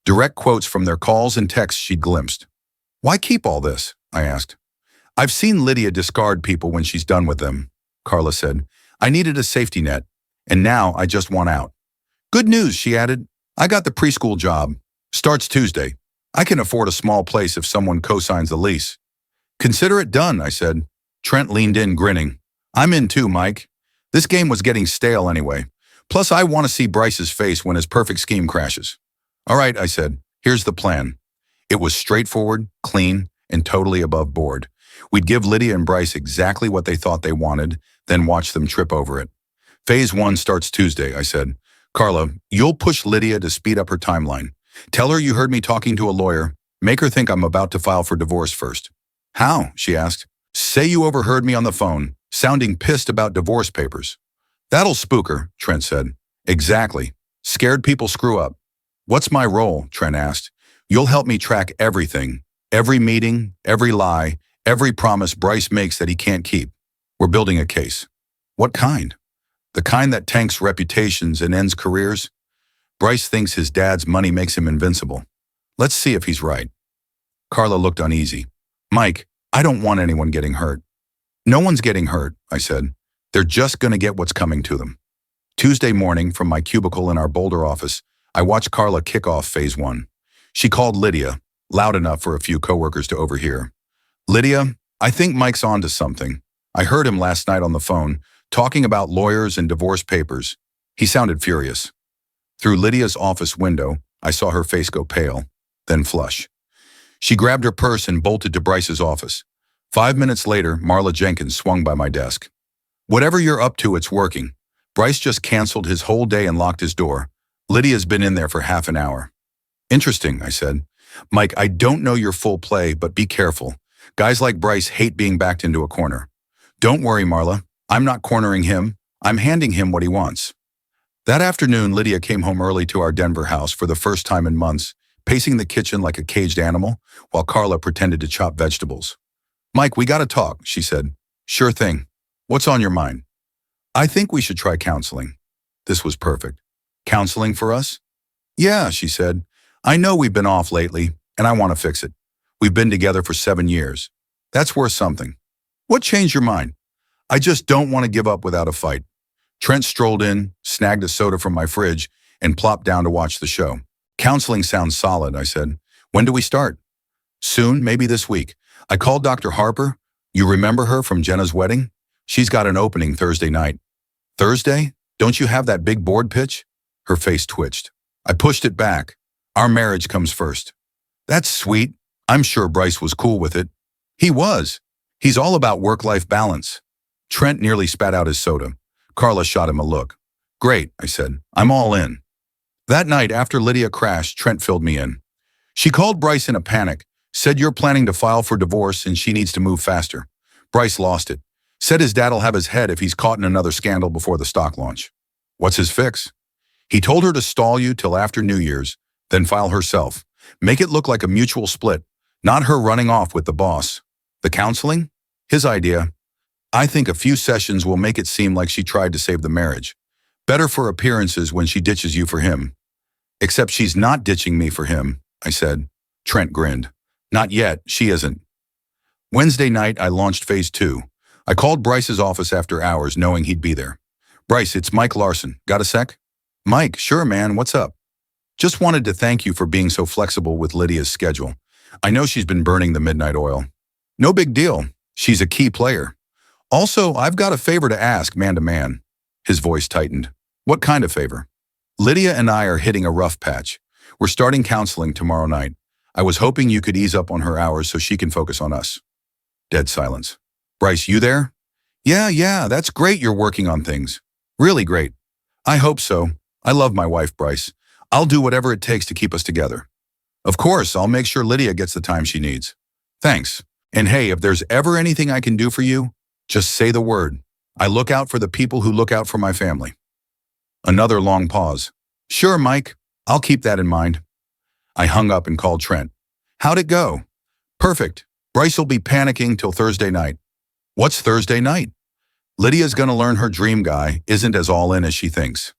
Direct quotes from their calls and texts she'd glimpsed. Why keep all this? I asked. I've seen Lydia discard people when she's done with them, Carla said. I needed a safety net, and now I just want out. Good news, she added. I got the preschool job. Starts Tuesday. I can afford a small place if someone co-signs the lease. Consider it done, I said. Trent leaned in, grinning. I'm in too, Mike. This game was getting stale anyway. Plus, I want to see Bryce's face when his perfect scheme crashes. All right, I said. Here's the plan. It was straightforward, clean, and totally above board. We'd give Lydia and Bryce exactly what they thought they wanted, then watch them trip over it. Phase 1 starts Tuesday, I said. Carla, you'll push Lydia to speed up her timeline. Tell her you heard me talking to a lawyer. Make her think I'm about to file for divorce first. How? She asked. Say you overheard me on the phone, sounding pissed about divorce papers. That'll spook her, Trent said. Exactly. Scared people screw up. What's my role? Trent asked. You'll help me track everything. Every meeting, every lie, every promise Bryce makes that he can't keep. We're building a case. What kind? The kind that tanks reputations and ends careers? Bryce thinks his dad's money makes him invincible. Let's see if he's right. Carla looked uneasy. Mike, I don't want anyone getting hurt. No one's getting hurt, I said. They're just going to get what's coming to them. Tuesday morning, from my cubicle in our Boulder office, I watched Carla kick off phase 1. She called Lydia, loud enough for a few coworkers to overhear. Lydia, I think Mike's on to something. I heard him last night on the phone, talking about lawyers and divorce papers. He sounded furious. Through Lydia's office window, I saw her face go pale, then flush. She grabbed her purse and bolted to Bryce's office. 5 minutes later, Marla Jenkins swung by my desk. Whatever you're up to, it's working. Bryce just canceled his whole day and locked his door. Lydia's been in there for half an hour. Interesting, I said. Mike, I don't know your full play, but be careful. Guys like Bryce hate being backed into a corner. Don't worry, Marla. I'm not cornering him. I'm handing him what he wants. That afternoon, Lydia came home early to our Denver house for the first time in months, pacing the kitchen like a caged animal, while Carla pretended to chop vegetables. Mike, we gotta talk, she said. Sure thing. What's on your mind? I think we should try counseling. This was perfect. Counseling for us? Yeah, she said. I know we've been off lately, and I want to fix it. We've been together for 7 years. That's worth something. What changed your mind? I just don't want to give up without a fight. Trent strolled in, snagged a soda from my fridge, and plopped down to watch the show. Counseling sounds solid, I said. When do we start? Soon, maybe this week. I called Dr. Harper. You remember her from Jenna's wedding? She's got an opening Thursday night. Thursday? Don't you have that big board pitch? Her face twitched. I pushed it back. Our marriage comes first. That's sweet. I'm sure Bryce was cool with it. He was. He's all about work-life balance. Trent nearly spat out his soda. Carla shot him a look. Great, I said. I'm all in. That night, after Lydia crashed, Trent filled me in. She called Bryce in a panic, said you're planning to file for divorce and she needs to move faster. Bryce lost it. Said his dad'll have his head if he's caught in another scandal before the stock launch. What's his fix? He told her to stall you till after New Year's, then file herself. Make it look like a mutual split, not her running off with the boss. The counseling? His idea. I think a few sessions will make it seem like she tried to save the marriage. Better for appearances when she ditches you for him. Except she's not ditching me for him, I said. Trent grinned. Not yet, she isn't. Wednesday night, I launched phase 2. I called Bryce's office after hours, knowing he'd be there. Bryce, it's Mike Larson. Got a sec? Mike, sure, man. What's up? Just wanted to thank you for being so flexible with Lydia's schedule. I know she's been burning the midnight oil. No big deal. She's a key player. Also, I've got a favor to ask, man to man. His voice tightened. What kind of favor? Lydia and I are hitting a rough patch. We're starting counseling tomorrow night. I was hoping you could ease up on her hours so she can focus on us. Dead silence. Bryce, you there? Yeah, that's great you're working on things. Really great. I hope so. I love my wife, Bryce. I'll do whatever it takes to keep us together. Of course, I'll make sure Lydia gets the time she needs. Thanks. And hey, if there's ever anything I can do for you, just say the word. I look out for the people who look out for my family. Another long pause. Sure, Mike. I'll keep that in mind. I hung up and called Trent. How'd it go? Perfect. Bryce will be panicking till Thursday night. What's Thursday night? Lydia's gonna learn her dream guy isn't as all in as she thinks.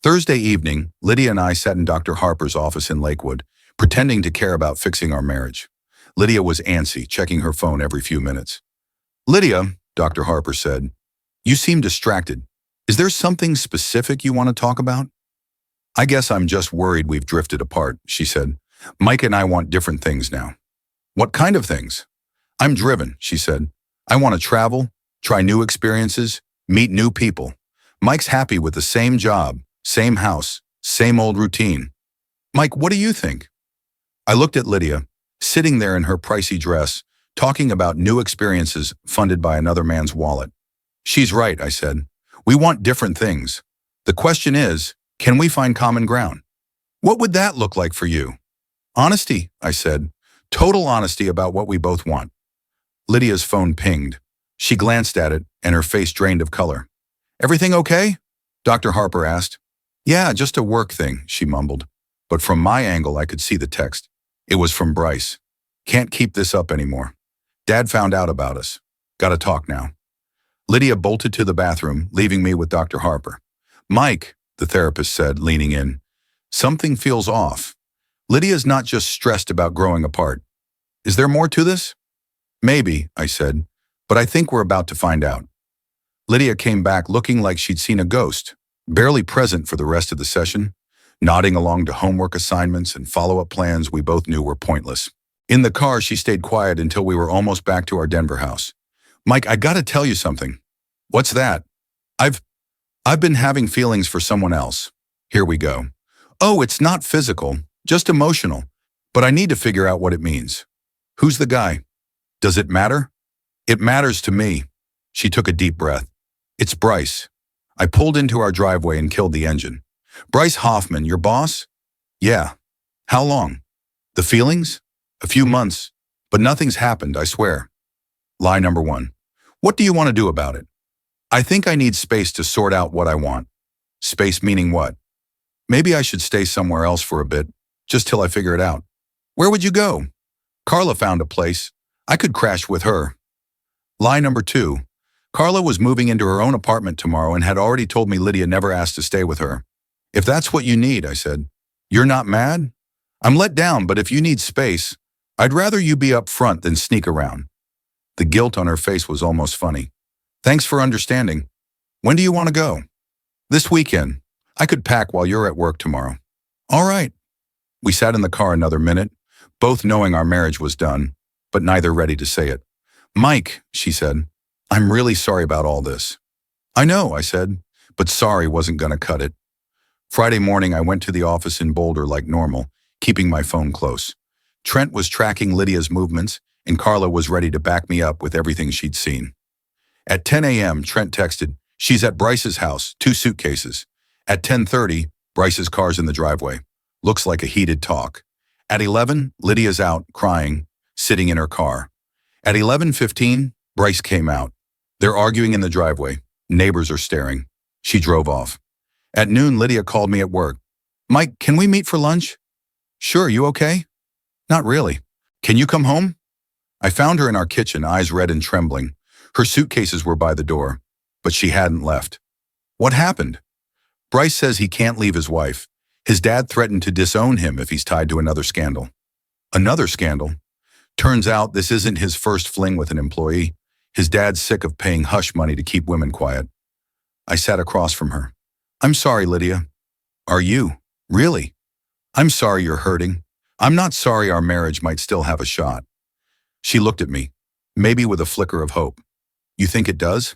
Thursday evening, Lydia and I sat in Dr. Harper's office in Lakewood, pretending to care about fixing our marriage. Lydia was antsy, checking her phone every few minutes. Lydia, Dr. Harper said, you seem distracted. Is there something specific you want to talk about? I guess I'm just worried we've drifted apart, she said. Mike and I want different things now. What kind of things? I'm driven, she said. I want to travel, try new experiences, meet new people. Mike's happy with the same job, same house, same old routine. Mike, what do you think? I looked at Lydia, sitting there in her pricey dress, talking about new experiences funded by another man's wallet. She's right, I said. We want different things. The question is, can we find common ground? What would that look like for you? Honesty, I said. Total honesty about what we both want. Lydia's phone pinged. She glanced at it, and her face drained of color. Everything okay? Dr. Harper asked. Yeah, just a work thing, she mumbled. But from my angle, I could see the text. It was from Bryce. Can't keep this up anymore. Dad found out about us. Gotta talk now. Lydia bolted to the bathroom, leaving me with Dr. Harper. Mike, the therapist said, leaning in. Something feels off. Lydia's not just stressed about growing apart. Is there more to this? Maybe, I said, but I think we're about to find out. Lydia came back looking like she'd seen a ghost, barely present for the rest of the session, nodding along to homework assignments and follow-up plans we both knew were pointless. In the car, she stayed quiet until we were almost back to our Denver house. Mike, I gotta tell you something. What's that? I've been having feelings for someone else. Here we go. Oh, it's not physical, just emotional. But I need to figure out what it means. Who's the guy? Does it matter? It matters to me. She took a deep breath. It's Bryce. I pulled into our driveway and killed the engine. Bryce Hoffman, your boss? Yeah. How long? The feelings? A few months. But nothing's happened, I swear. Lie number 1. What do you want to do about it? I think I need space to sort out what I want. Space meaning what? Maybe I should stay somewhere else for a bit, just till I figure it out. Where would you go? Carla found a place. I could crash with her. Lie number 2. Carla was moving into her own apartment tomorrow and had already told me Lydia never asked to stay with her. If that's what you need, I said. You're not mad? I'm let down, but if you need space, I'd rather you be up front than sneak around. The guilt on her face was almost funny. Thanks for understanding. When do you want to go? This weekend. I could pack while you're at work tomorrow. All right. We sat in the car another minute, both knowing our marriage was done, but neither ready to say it. Mike, she said, I'm really sorry about all this. I know, I said, but sorry wasn't going to cut it. Friday morning, I went to the office in Boulder like normal, keeping my phone close. Trent was tracking Lydia's movements, and Carla was ready to back me up with everything she'd seen. At 10 a.m., Trent texted, she's at Bryce's house, 2 suitcases. At 10:30, Bryce's car's in the driveway. Looks like a heated talk. At 11, Lydia's out, crying, sitting in her car. At 11:15, Bryce came out. They're arguing in the driveway. Neighbors are staring. She drove off. At noon, Lydia called me at work. Mike, can we meet for lunch? Sure, you okay? Not really. Can you come home? I found her in our kitchen, eyes red and trembling. Her suitcases were by the door, but she hadn't left. What happened? Bryce says he can't leave his wife. His dad threatened to disown him if he's tied to another scandal. Another scandal? Turns out this isn't his first fling with an employee. His dad's sick of paying hush money to keep women quiet. I sat across from her. I'm sorry, Lydia. Are you? Really? I'm sorry you're hurting. I'm not sorry our marriage might still have a shot. She looked at me, maybe with a flicker of hope. You think it does?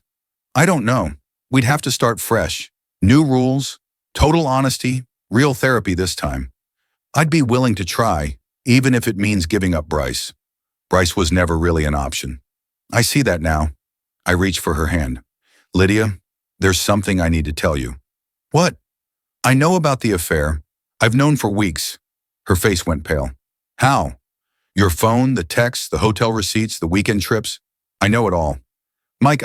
I don't know. We'd have to start fresh. New rules, total honesty, real therapy this time. I'd be willing to try, even if it means giving up Bryce. Bryce was never really an option. I see that now. I reached for her hand. Lydia, there's something I need to tell you. What? I know about the affair. I've known for weeks. Her face went pale. How? Your phone, the texts, the hotel receipts, the weekend trips. I know it all. Mike,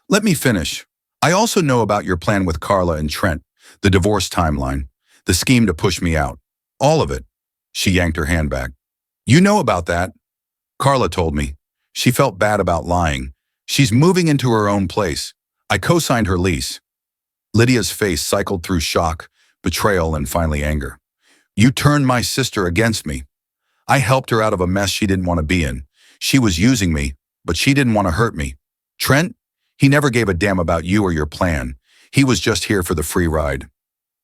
let me finish. I also know about your plan with Carla and Trent, the divorce timeline, the scheme to push me out. All of it. She yanked her hand back. You know about that. Carla told me. She felt bad about lying. She's moving into her own place. I co-signed her lease. Lydia's face cycled through shock, betrayal, and finally anger. You turned my sister against me. I helped her out of a mess she didn't want to be in. She was using me, but she didn't want to hurt me. Trent? He never gave a damn about you or your plan. He was just here for the free ride.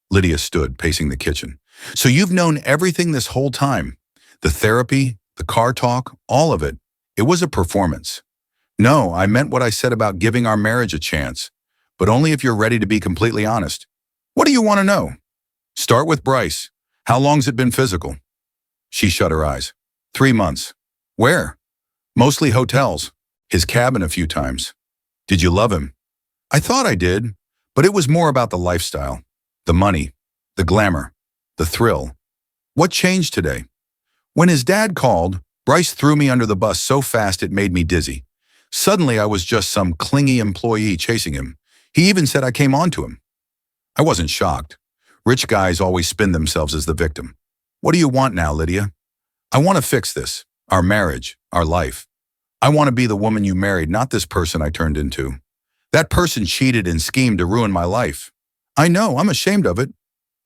Lydia stood, pacing the kitchen. So you've known everything this whole time? The therapy, the car talk, all of it. It was a performance. No, I meant what I said about giving our marriage a chance, but only if you're ready to be completely honest. What do you want to know? Start with Bryce. How long's it been physical? She shut her eyes. 3 months. Where? Mostly hotels. His cabin a few times. Did you love him? I thought I did, but it was more about the lifestyle, the money, the glamour, the thrill. What changed today? When his dad called, Bryce threw me under the bus so fast it made me dizzy. Suddenly I was just some clingy employee chasing him. He even said I came on to him. I wasn't shocked. Rich guys always spin themselves as the victim. What do you want now, Lydia? I want to fix this, our marriage, our life. I want to be the woman you married, not this person I turned into. That person cheated and schemed to ruin my life. I know, I'm ashamed of it.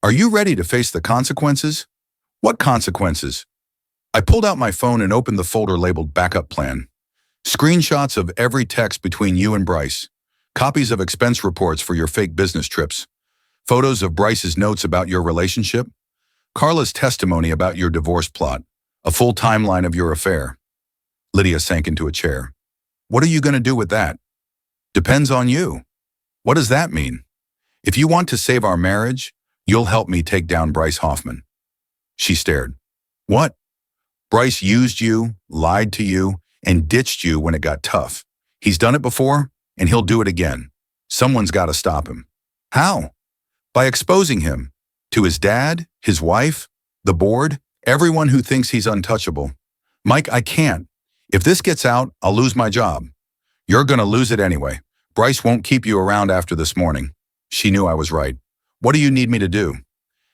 Are you ready to face the consequences? What consequences? I pulled out my phone and opened the folder labeled Backup Plan. Screenshots of every text between you and Bryce. Copies of expense reports for your fake business trips. Photos of Bryce's notes about your relationship. Carla's testimony about your divorce plot. A full timeline of your affair. Lydia sank into a chair. What are you going to do with that? Depends on you. What does that mean? If you want to save our marriage, you'll help me take down Bryce Hoffman. She stared. What? Bryce used you, lied to you, and ditched you when it got tough. He's done it before, and he'll do it again. Someone's got to stop him. How? By exposing him. To his dad, his wife, the board, everyone who thinks he's untouchable. Mike, I can't. If this gets out, I'll lose my job. You're going to lose it anyway. Bryce won't keep you around after this morning. She knew I was right. What do you need me to do?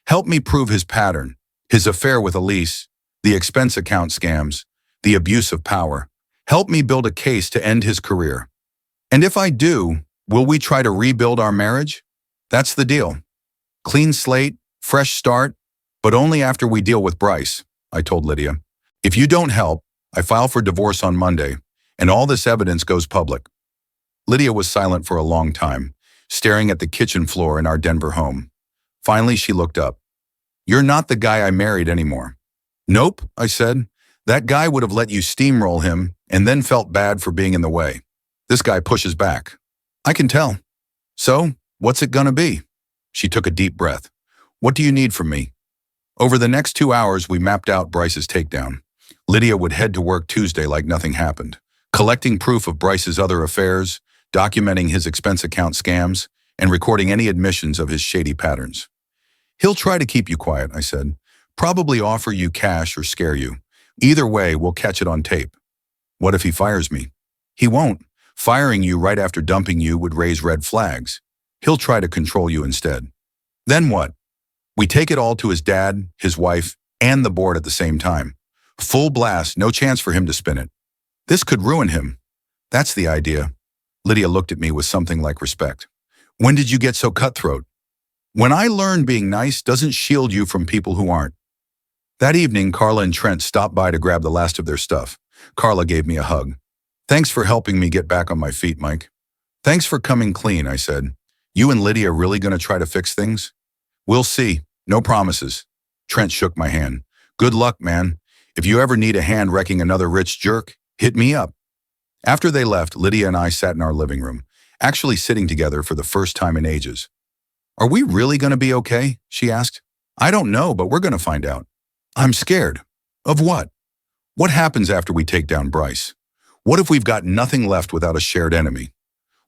Help me prove his pattern, his affair with a lease, the expense account scams, the abuse of power. Help me build a case to end his career. And if I do, will we try to rebuild our marriage? That's the deal. Clean slate, fresh start, but only after we deal with Bryce, I told Lydia. If you don't help, I file for divorce on Monday, and all this evidence goes public. Lydia was silent for a long time, staring at the kitchen floor in our Denver home. Finally, she looked up. You're not the guy I married anymore. Nope, I said. That guy would have let you steamroll him and then felt bad for being in the way. This guy pushes back. I can tell. So, what's it gonna be? She took a deep breath. What do you need from me? Over the next 2 hours, we mapped out Bryce's takedown. Lydia would head to work Tuesday like nothing happened, collecting proof of Bryce's other affairs, documenting his expense account scams, and recording any admissions of his shady patterns. He'll try to keep you quiet, I said. Probably offer you cash or scare you. Either way, we'll catch it on tape. What if he fires me? He won't. Firing you right after dumping you would raise red flags. He'll try to control you instead. Then what? We take it all to his dad, his wife, and the board at the same time. Full blast, no chance for him to spin it. This could ruin him. That's the idea. Lydia looked at me with something like respect. When did you get so cutthroat? When I learned being nice doesn't shield you from people who aren't. That evening, Carla and Trent stopped by to grab the last of their stuff. Carla gave me a hug. Thanks for helping me get back on my feet, Mike. Thanks for coming clean, I said. You and Lydia really going to try to fix things? We'll see. No promises. Trent shook my hand. Good luck, man. If you ever need a hand wrecking another rich jerk, hit me up. After they left, Lydia and I sat in our living room, actually sitting together for the first time in ages. Are we really going to be okay? She asked. I don't know, but we're going to find out. I'm scared. Of what? What happens after we take down Bryce? What if we've got nothing left without a shared enemy?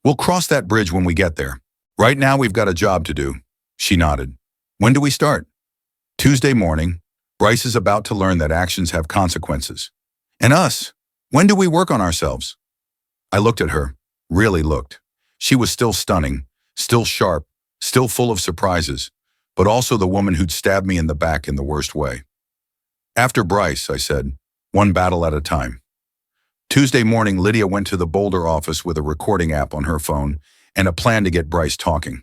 We'll cross that bridge when we get there. Right now, we've got a job to do. She nodded. When do we start? Tuesday morning. Bryce is about to learn that actions have consequences. And us? When do we work on ourselves? I looked at her, really looked. She was still stunning, still sharp, still full of surprises, but also the woman who'd stabbed me in the back in the worst way. After Bryce, I said, one battle at a time. Tuesday morning, Lydia went to the Boulder office with a recording app on her phone and a plan to get Bryce talking.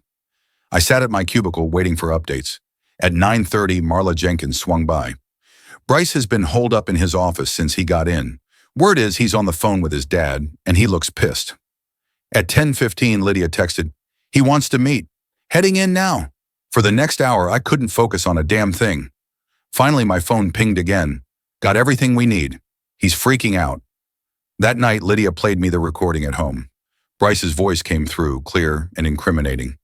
I sat at my cubicle waiting for updates. At 9:30, Marla Jenkins swung by. Bryce has been holed up in his office since he got in. Word is he's on the phone with his dad, and he looks pissed. At 10:15, Lydia texted, he wants to meet. Heading in now. For the next hour, I couldn't focus on a damn thing. Finally, my phone pinged again. Got everything we need. He's freaking out. That night, Lydia played me the recording at home. Bryce's voice came through, clear and incriminating.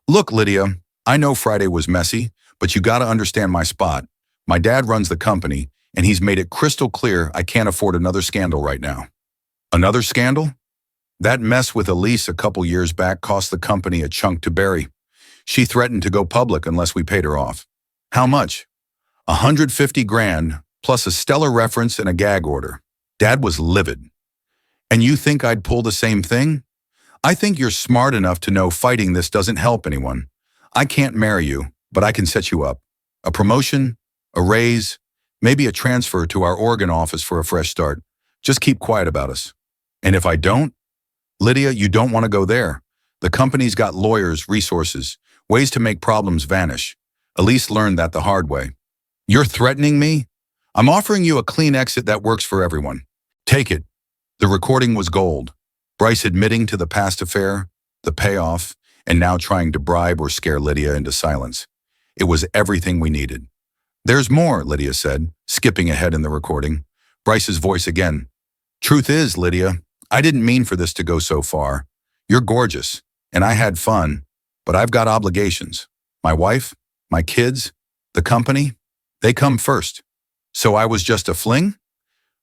Look, Lydia, I know Friday was messy, but you gotta understand my spot. My dad runs the company, and he's made it crystal clear I can't afford another scandal right now. Another scandal? That mess with a lease a couple years back cost the company a chunk to bury. She threatened to go public unless we paid her off. How much? 150 grand, plus a stellar reference and a gag order. Dad was livid. And you think I'd pull the same thing? I think you're smart enough to know fighting this doesn't help anyone. I can't marry you, but I can set you up. A promotion, a raise, maybe a transfer to our Oregon office for a fresh start. Just keep quiet about us. And if I don't? Lydia, you don't want to go there. The company's got lawyers, resources, ways to make problems vanish. Elise learned that the hard way. You're threatening me? I'm offering you a clean exit that works for everyone. Take it. The recording was gold. Bryce admitting to the past affair, the payoff, and now trying to bribe or scare Lydia into silence. It was everything we needed. There's more, Lydia said, skipping ahead in the recording. Bryce's voice again. Truth is, Lydia, I didn't mean for this to go so far. You're gorgeous, and I had fun, but I've got obligations. My wife, my kids, the company, they come first. So I was just a fling?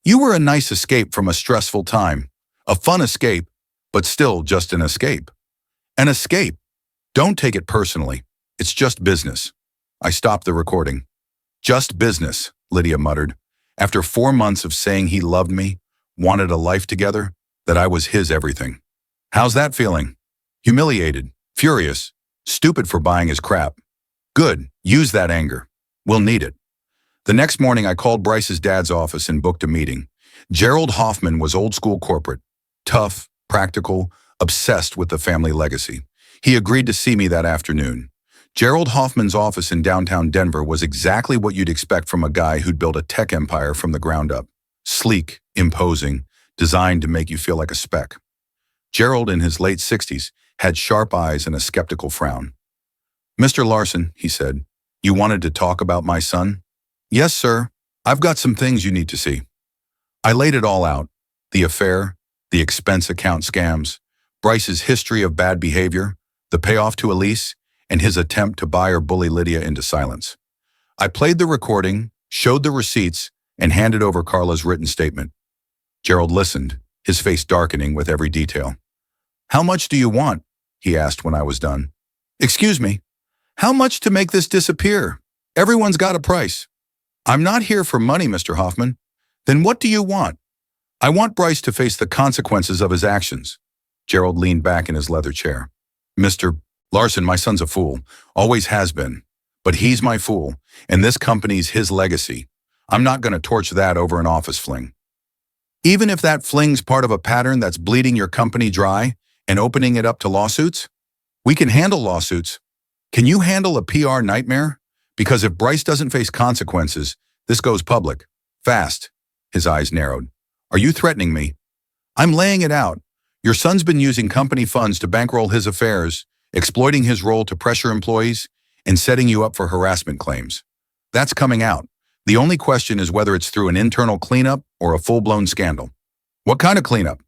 You were a nice escape from a stressful time. A fun escape, but still just an escape. An escape. Don't take it personally. It's just business. I stopped the recording. Just business, Lydia muttered. After 4 months of saying he loved me, wanted a life together, that I was his everything. How's that feeling? Humiliated, furious, stupid for buying his crap. Good, use that anger. We'll need it. The next morning I called Bryce's dad's office and booked a meeting. Gerald Hoffman was old school corporate, tough, practical, obsessed with the family legacy. He agreed to see me that afternoon. Gerald Hoffman's office in downtown Denver was exactly what you'd expect from a guy who'd built a tech empire from the ground up. Sleek, imposing, designed to make you feel like a speck. Gerald, in his late 60s, had sharp eyes and a skeptical frown. Mr. Larson, he said, you wanted to talk about my son? Yes, sir. I've got some things you need to see. I laid it all out. The affair, the expense account scams, Bryce's history of bad behavior, the payoff to a lease, and his attempt to buy or bully Lydia into silence. I played the recording, showed the receipts, and handed over Carla's written statement. Gerald listened, his face darkening with every detail. How much do you want? He asked when I was done. Excuse me, how much to make this disappear? Everyone's got a price. I'm not here for money, Mr. Hoffman. Then what do you want? I want Bryce to face the consequences of his actions. Gerald leaned back in his leather chair. Mr. Larson, my son's a fool, always has been. But he's my fool, and this company's his legacy. I'm not going to torch that over an office fling. Even if that fling's part of a pattern that's bleeding your company dry and opening it up to lawsuits? We can handle lawsuits. Can you handle a PR nightmare? Because if Bryce doesn't face consequences, this goes public. Fast. His eyes narrowed. Are you threatening me? I'm laying it out. Your son's been using company funds to bankroll his affairs, exploiting his role to pressure employees, and setting you up for harassment claims. That's coming out. The only question is whether it's through an internal cleanup or a full-blown scandal. What kind of cleanup?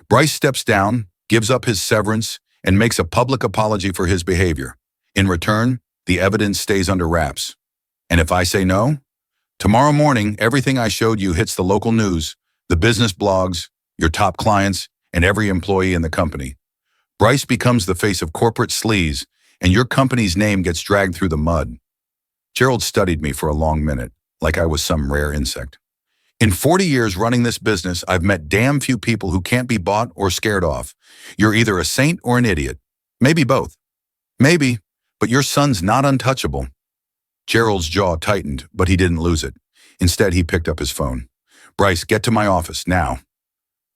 Bryce steps down, gives up his severance, and makes a public apology for his behavior. In return, the evidence stays under wraps. And if I say no? Tomorrow morning, everything I showed you hits the local news, the business blogs, your top clients, and every employee in the company. Bryce becomes the face of corporate sleaze, and your company's name gets dragged through the mud. Gerald studied me for a long minute, like I was some rare insect. In 40 years running this business, I've met damn few people who can't be bought or scared off. You're either a saint or an idiot. Maybe both. Maybe, but your son's not untouchable. Gerald's jaw tightened, but he didn't lose it. Instead, he picked up his phone. Bryce, get to my office, now.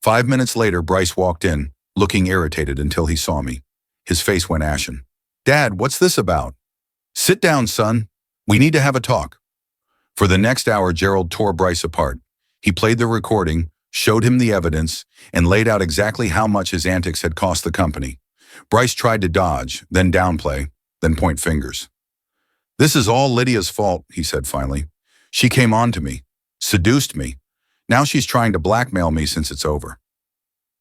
5 minutes later, Bryce walked in, looking irritated until he saw me. His face went ashen. Dad, what's this about? Sit down, son. We need to have a talk. For the next hour, Gerald tore Bryce apart. He played the recording, showed him the evidence, and laid out exactly how much his antics had cost the company. Bryce tried to dodge, then downplay, then point fingers. This is all Lydia's fault, he said finally. She came on to me, seduced me. Now she's trying to blackmail me since it's over.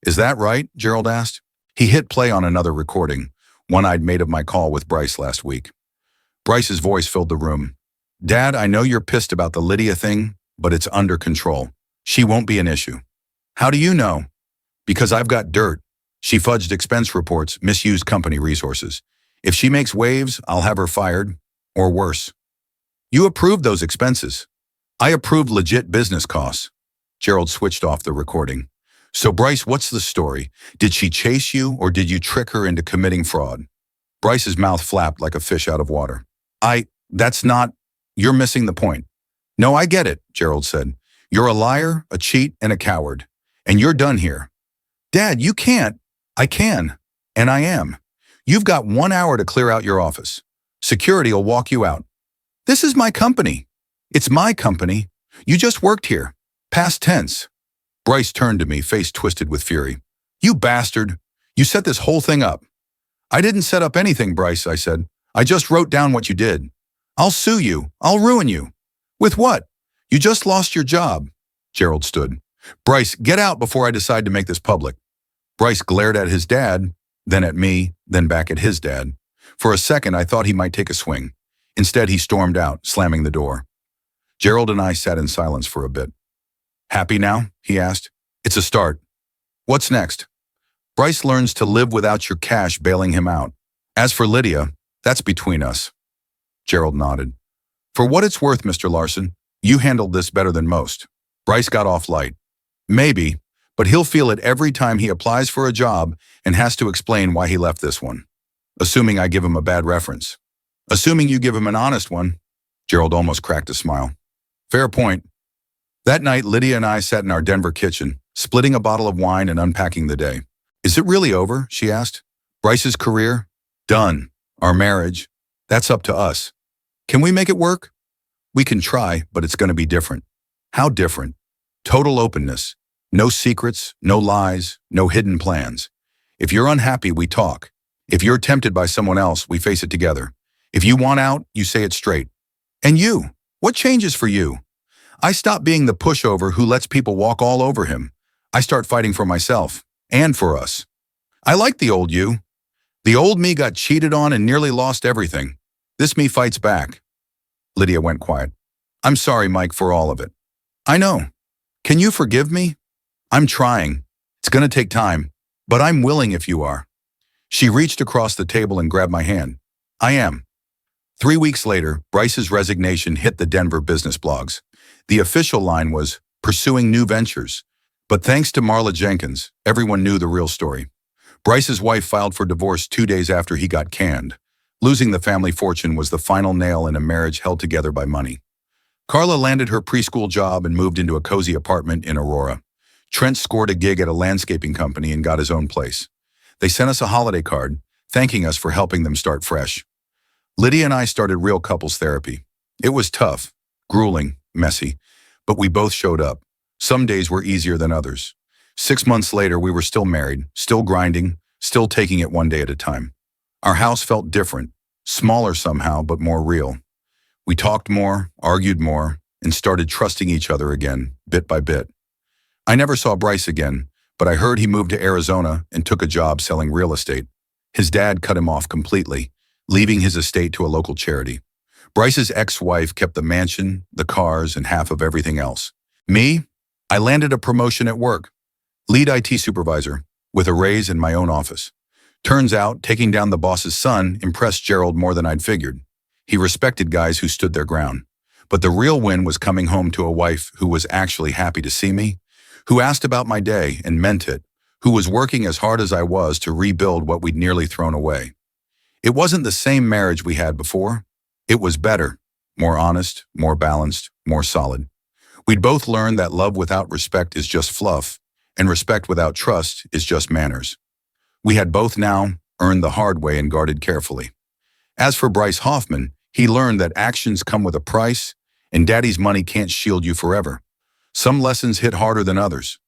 Is that right? Gerald asked. He hit play on another recording, one I'd made of my call with Bryce last week. Bryce's voice filled the room. Dad, I know you're pissed about the Lydia thing, but it's under control. She won't be an issue. How do you know? Because I've got dirt. She fudged expense reports, misused company resources. If she makes waves, I'll have her fired, or worse. You approved those expenses. I approved legit business costs. Gerald switched off the recording. So Bryce, what's the story? Did she chase you, or did you trick her into committing fraud? Bryce's mouth flapped like a fish out of water. That's not, you're missing the point. No, I get it, Gerald said. You're a liar, a cheat, and a coward. And you're done here. Dad, you can't. I can. And I am. You've got 1 hour to clear out your office. Security will walk you out. This is my company. It's my company. You just worked here. Past tense. Bryce turned to me, face twisted with fury. You bastard! You set this whole thing up. I didn't set up anything, Bryce, I said. I just wrote down what you did. I'll sue you. I'll ruin you. With what? You just lost your job. Gerald stood. Bryce, get out before I decide to make this public. Bryce glared at his dad, then at me, then back at his dad. For a second, I thought he might take a swing. Instead, he stormed out, slamming the door. Gerald and I sat in silence for a bit. Happy now? He asked. It's a start. What's next? Bryce learns to live without your cash bailing him out. As for Lydia, that's between us. Gerald nodded. For what it's worth, Mr. Larson, you handled this better than most. Bryce got off light. Maybe, but he'll feel it every time he applies for a job and has to explain why he left this one. Assuming I give him a bad reference. Assuming you give him an honest one. Gerald almost cracked a smile. Fair point. That night, Lydia and I sat in our Denver kitchen, splitting a bottle of wine and unpacking the day. Is it really over? She asked. Bryce's career? Done. Our marriage? That's up to us. Can we make it work? We can try, but it's going to be different. How different? Total openness. No secrets, no lies, no hidden plans. If you're unhappy, we talk. If you're tempted by someone else, we face it together. If you want out, you say it straight. And you? What changes for you? I stop being the pushover who lets people walk all over him. I start fighting for myself. And for us. I like the old you. The old me got cheated on and nearly lost everything. This me fights back. Lydia went quiet. I'm sorry, Mike, for all of it. I know. Can you forgive me? I'm trying. It's going to take time, but I'm willing if you are. She reached across the table and grabbed my hand. I am. 3 weeks later, Bryce's resignation hit the Denver business blogs. The official line was, pursuing new ventures. But thanks to Marla Jenkins, everyone knew the real story. Bryce's wife filed for divorce 2 days after he got canned. Losing the family fortune was the final nail in a marriage held together by money. Carla landed her preschool job and moved into a cozy apartment in Aurora. Trent scored a gig at a landscaping company and got his own place. They sent us a holiday card, thanking us for helping them start fresh. Lydia and I started real couples therapy. It was tough, grueling, messy, but we both showed up. Some days were easier than others. 6 months later, we were still married, still grinding, still taking it one day at a time. Our house felt different, smaller somehow, but more real. We talked more, argued more, and started trusting each other again, bit by bit. I never saw Bryce again, but I heard he moved to Arizona and took a job selling real estate. His dad cut him off completely, leaving his estate to a local charity. Bryce's ex-wife kept the mansion, the cars, and half of everything else. Me? I landed a promotion at work, lead IT supervisor, with a raise in my own office. Turns out, taking down the boss's son impressed Gerald more than I'd figured. He respected guys who stood their ground. But the real win was coming home to a wife who was actually happy to see me, who asked about my day and meant it, who was working as hard as I was to rebuild what we'd nearly thrown away. It wasn't the same marriage we had before. It was better, more honest, more balanced, more solid. We'd both learned that love without respect is just fluff, and respect without trust is just manners. We had both now earned the hard way and guarded carefully. As for Bryce Hoffman, he learned that actions come with a price, and daddy's money can't shield you forever. Some lessons hit harder than others.